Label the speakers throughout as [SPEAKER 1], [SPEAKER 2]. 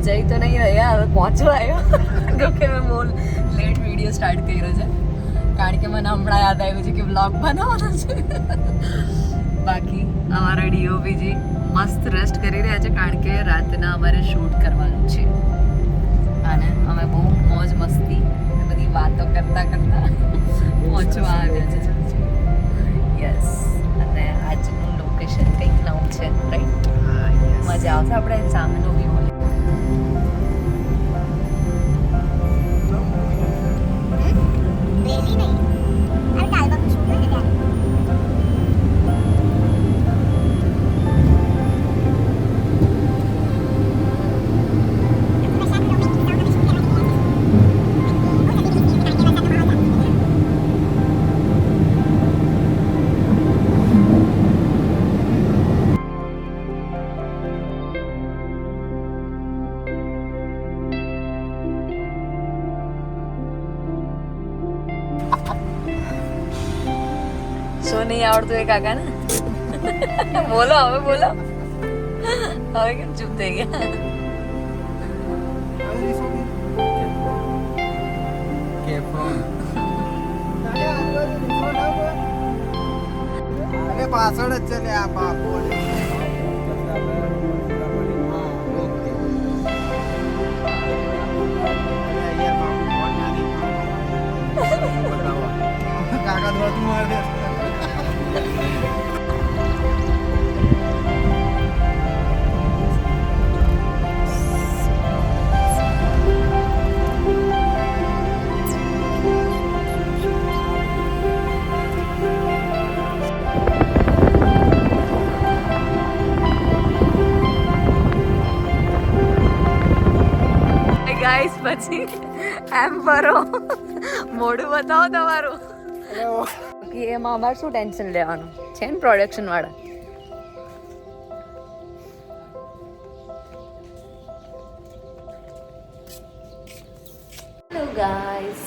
[SPEAKER 1] જઈ તો નહીં રહ્યા, હવે પહોંચવા આવ્યો. જો કે મેં બહુ લેટ વિડીયો સ્ટાર્ટ કર્યો છે, કારણ કે મને હમણાં યાદ આવ્યું છે કે બ્લોગ બનાવવાનો છે. બાકી અમારા ડીઓપીજી મસ્ત રેસ્ટ કરી રહ્યા છે, કારણ કે રાતના અમારે શૂટ કરવાનું છે. અને અમે બહુ મોજ મસ્તી બધી વાતો કરતા કરતા પહોંચવા આવ્યા છે. યસ, અને આજનું લોકેશન કંઈક નવું છે, રાઈટ? મજા આવશે. આપણે સામેનો વ્યૂ હોય. શું નહીં આવડતું એ કાકા ને? બોલો હવે, બોલો હવે. કેમ ચૂપ થઈ ગયા?
[SPEAKER 2] પાછળ જ છે આ બાપો. કાકા ધોતું માર દે.
[SPEAKER 1] ગાઈસ, પછી એમ કરો, મોઢું બતાવો તમારું. કે એમાં અમારે શું ટેન્શન લેવાનું છે ને, પ્રોડક્શન વાળા. હેલો ગાઈસ,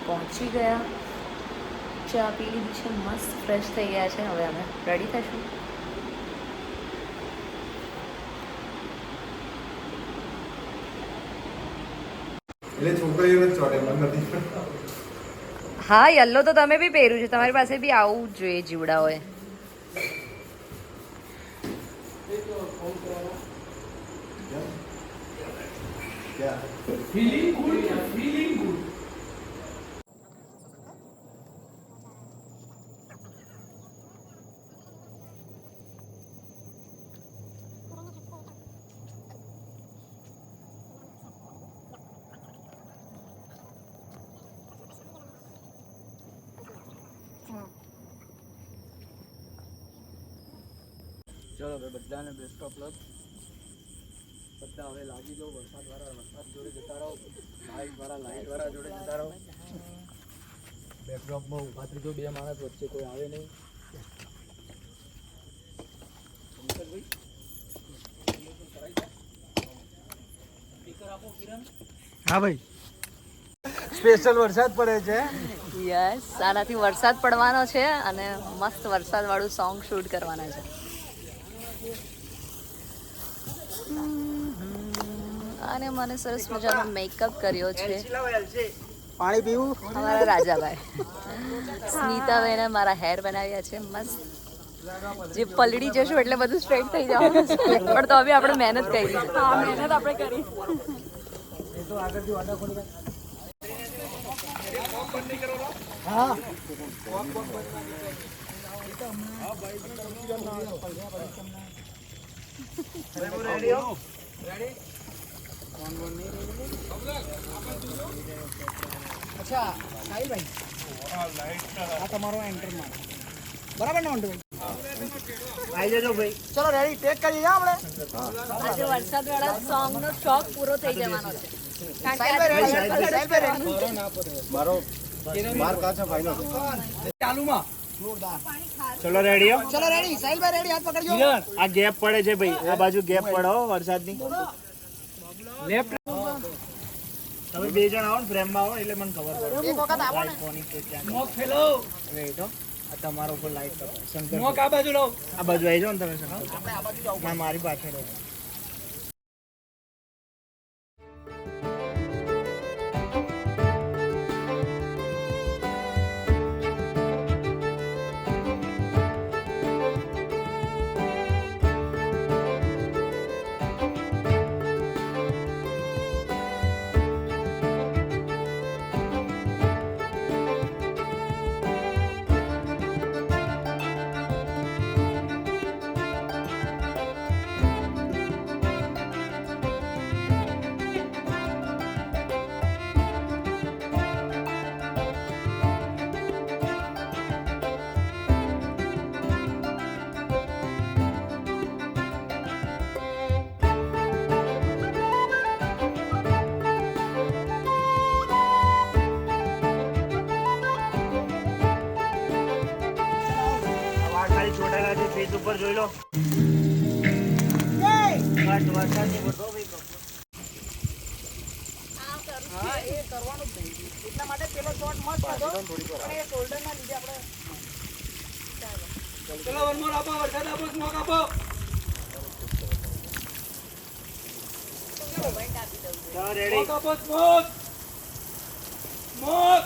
[SPEAKER 1] પહોંચી ગયા, ચા પી લીધી છે, મસ્ત ફ્રેશ થઈ ગયા છે. હવે અમે રેડી થઈશું.
[SPEAKER 2] એટલે છોકરીઓ જ ચોટે, મને નથી.
[SPEAKER 1] હા, યલો તો તમે બી પહેર્યું છે, તમારી પાસે બી આવું જ જોઈએ જીવડા હોય.
[SPEAKER 2] Feeling good, feeling good. ચલો ભાઈ, બધાને બેસ્ટ ઓફ લક. બધા હવે લાગી જાઓ. વરસાદ જોડે જતા રહો, લાઈટ વાળા જોડે જતા રહો. બેકડ્રોપમાં ઉભા થઈ જાઓ, બે માણસ વચ્ચે કોઈ આવે નહીં. હા ભાઈ, સ્પેશિયલ વરસાદ પડે છે.
[SPEAKER 1] યસ, આનાથી વરસાદ પડવાનો છે અને મસ્ત વરસાદ વાળું સોંગ શૂટ કરવાના છે. અને મને સરસ મજાનો મેકઅપ કર્યો છે.
[SPEAKER 2] પાણી પીવું?
[SPEAKER 1] અમારા રાજાભાઈ સ્મિતાભાઈને મારા હેર બનાવ્યા છે મસ્ત. જે પલડી જશું એટલે બધું સ્ટ્રેટ થઈ જવાનું છે, પણ તો હવે આપણે મહેનત કરી છે. હા, મહેનત આપણે કરી.
[SPEAKER 2] તો આગળથી વાડા ખોલી. હા, અચ્છા સાહિલભાઈ, આ તમારો એન્ટર મારો બરાબર ને? ભાઈ આવી જજો ભાઈ. ચલો રેડી, ટેક કરી જા આપણે.
[SPEAKER 1] આજે વરસાદ વાળા સોંગ નો શોખ પૂરો થઈ જવાનો છે.
[SPEAKER 2] મારો માર કાચા ફાઈનલ ચાલુમાં જોરદાર
[SPEAKER 3] ચલો રેડી હો
[SPEAKER 2] ચલો રેડી સાહિલભાઈ રેડી હાથ પકડજો
[SPEAKER 3] આ ગેપ પડે છે ભાઈ આ બાજુ ગેપ પડો વરસાદની લેફ્ટ તમે બે જણ આવો ને ફ્રેમમાં આવો એટલે મને ખબર પડે
[SPEAKER 2] એક વખત આપો ને
[SPEAKER 3] કોની કે ક્યાં મોક ફેલો વેઇટ હો આ તમારો ઉપર લાઈટ કરો શંકર મોક આ બાજુ આવી જાઓ ને તમે શંકર
[SPEAKER 2] આપણે આ બાજુ જાવ
[SPEAKER 3] ના મારી પાછળ રહો. આ ખાલી ચોટાલા છે ફેસ ઉપર જોઈ લો વરસાદ નહીં પડતો ભાઈ
[SPEAKER 2] હા એ કરવાનું જ નહીં એટલા માટે પેલો શોટ મસ્ત હતો પણ એ શોલ્ડર ના લીધે આપણે
[SPEAKER 4] ચલો વન મોર આપો વરસાદ આપો સ્મોક આપો
[SPEAKER 3] ચાલો રેડી
[SPEAKER 4] સ્મોક આપો સ્મોક સ્મોક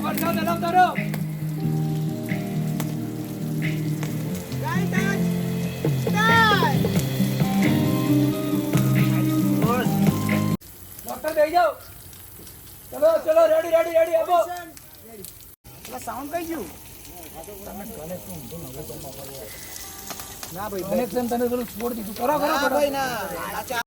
[SPEAKER 4] વરસાદ હલાવતા રહો ડોક્ટર બેસી જાઓ ચલો ચલો રેડી રેડી રેડી આપો
[SPEAKER 2] સાઉન્ડ કઈ ગયું ના ભાઈ
[SPEAKER 4] કનેક્શન તને થોડું છોડ દીધું કરો કરો
[SPEAKER 2] ના
[SPEAKER 4] કરો
[SPEAKER 2] ભાઈ ના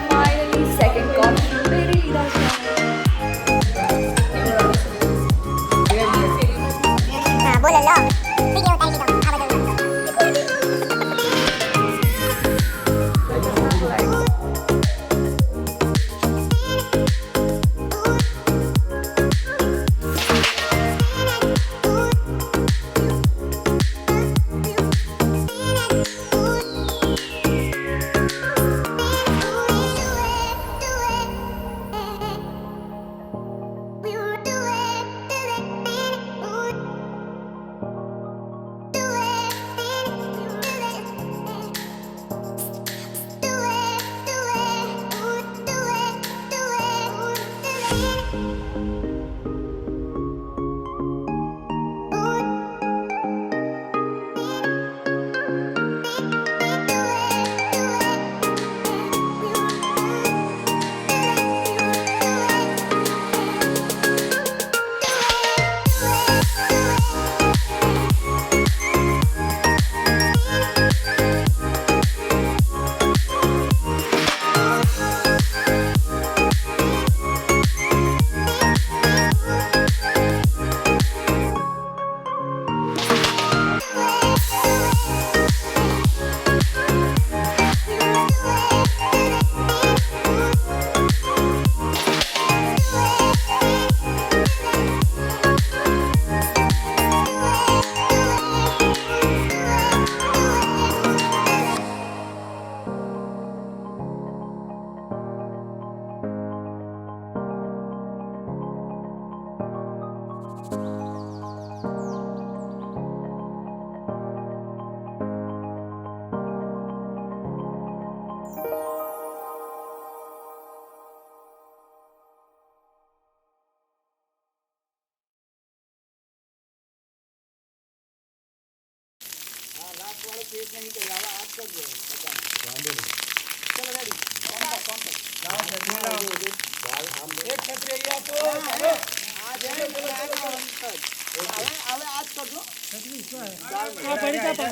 [SPEAKER 1] Finally, second costume ready.
[SPEAKER 2] વાળો કેસ નહીં કર્યો હવે આ જ કરજો બધા ચલો રેડી
[SPEAKER 4] એક છત્રી અહીંયા આપો
[SPEAKER 2] આ જે હવે આ જ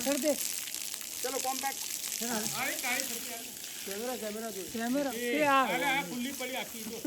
[SPEAKER 2] કરજો ચલો કોમ્પેક્ટ
[SPEAKER 4] આ ખુલ્લી પડી આખી જો.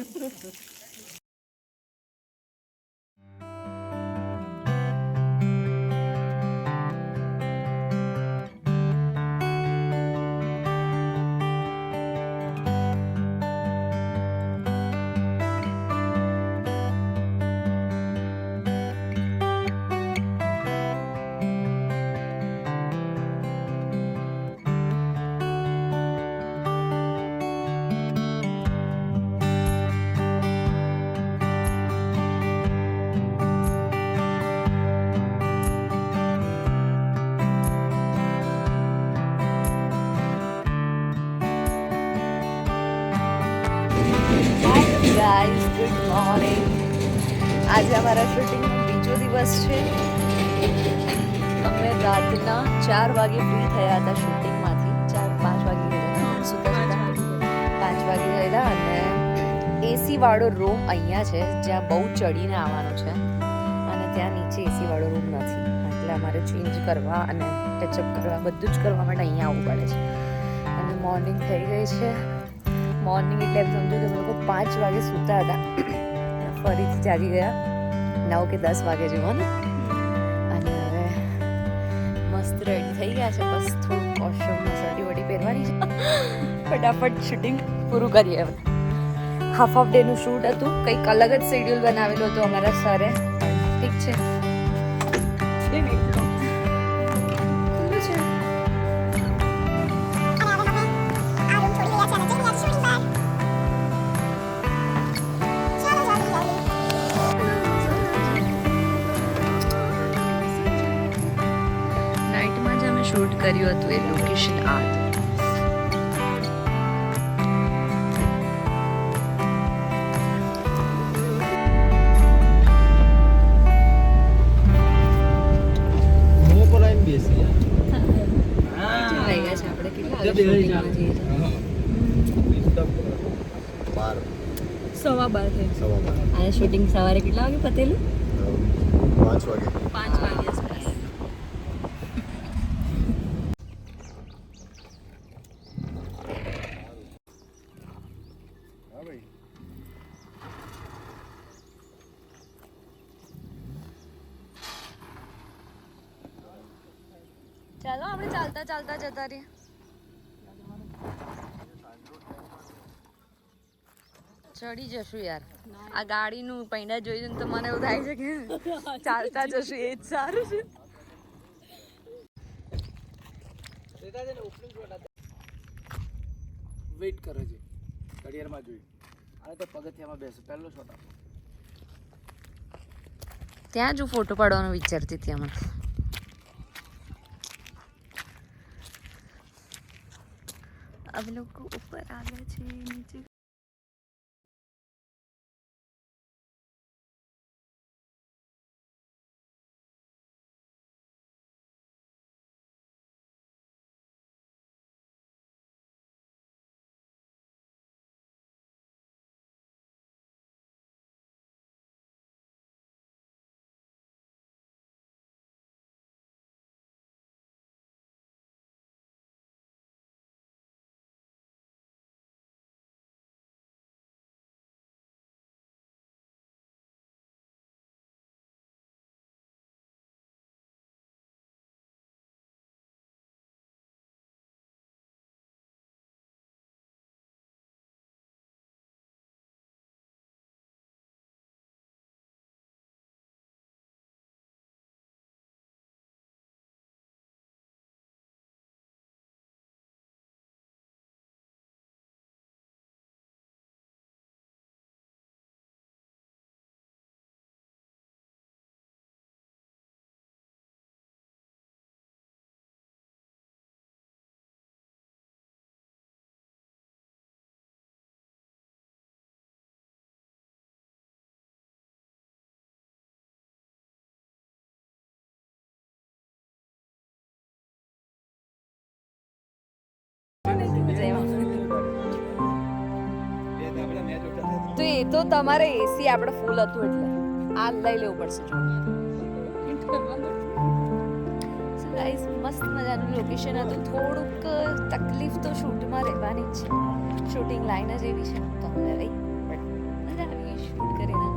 [SPEAKER 1] Guys good morning. આજે અમારા શૂટિંગનો બીજો દિવસ છે. અમે રાતના 4 વાગે ફ્રી થયા હતા શૂટિંગમાંથી. 4-5 વાગે ગયેલા સુતા 5 વાગે ગયેલા અને એસી વાળો રૂમ અહીંયા છે જ્યાં બહુ ચડીને આવવાનો છે અને ત્યાં નીચે એસી વાળો રૂમ નથી એટલે અમારે ચેન્જ કરવા અને ટચઅપ કરવા બધું જ કરવા માટે અહીંયા આવવું પડે છે. અને મોર્નિંગ થઈ ગઈ છે. મોર્નિંગ એટલે એમ સમજો કે અમે લોકો 5 વાગે સૂતા હતા ફરીથી જાગી ગયા 9 કે 10 વાગે જેવો ને અને હવે મસ્ત રેડી થઈ ગયા છે. બસ થોડું કોસ્ટ્યુમમાં સાડી વડી પહેરવાની છે. ફટાફટ શૂટિંગ પૂરું કરીએ હવે. હાફ ઓફ ડેનું શૂટ હતું. કંઈક અલગ જ શેડ્યુલ બનાવેલું હતું અમારા સરે. ઠીક છે. નાઇટમાં જ અમે શૂટ કર્યું હતું એ લોકેશન આ હતું. વાગ્યા છે આપણે કેટલા વાગે શૂટિંગમાં જઈએ છીએ? 12:15 અને શૂટિંગ સવારે કેટલા વાગે પતેલું?
[SPEAKER 5] 5 વાગે.
[SPEAKER 1] 5 વાગે આસપાસ. ચાલો આપણે ચાલતા ચાલતા જતા રહીએ. ચડી જશું યાર. આ ગાડીનું પૈડા જોઈને તો મને એવું થાય છે કે ચાલતા જશું એ જ સારું છે.
[SPEAKER 2] વેઇટ કરે છે ઘડિયાળમાં જોઈ અને તો પગથિયામાં બેસે પહેલો શોટ આપો.
[SPEAKER 1] ત્યાં જ હું ફોટો પાડવાનો વિચારતી હતી આમાં. अब लोग ऊपर आ गए थे नीचे એ તો તમારે એસી આપણે ફૂલ હતું એટલે આ લઈ લેવું પડશે જો ગાઈસ મસ્ત મજાનું લોકેશન હતું. થોડુંક તકલીફ તો શૂટમાં રહેવાની જ છે. શૂટિંગ લાઈન જ એવી છે તમને રહી બટ મજા આવી શૂટ કરીને.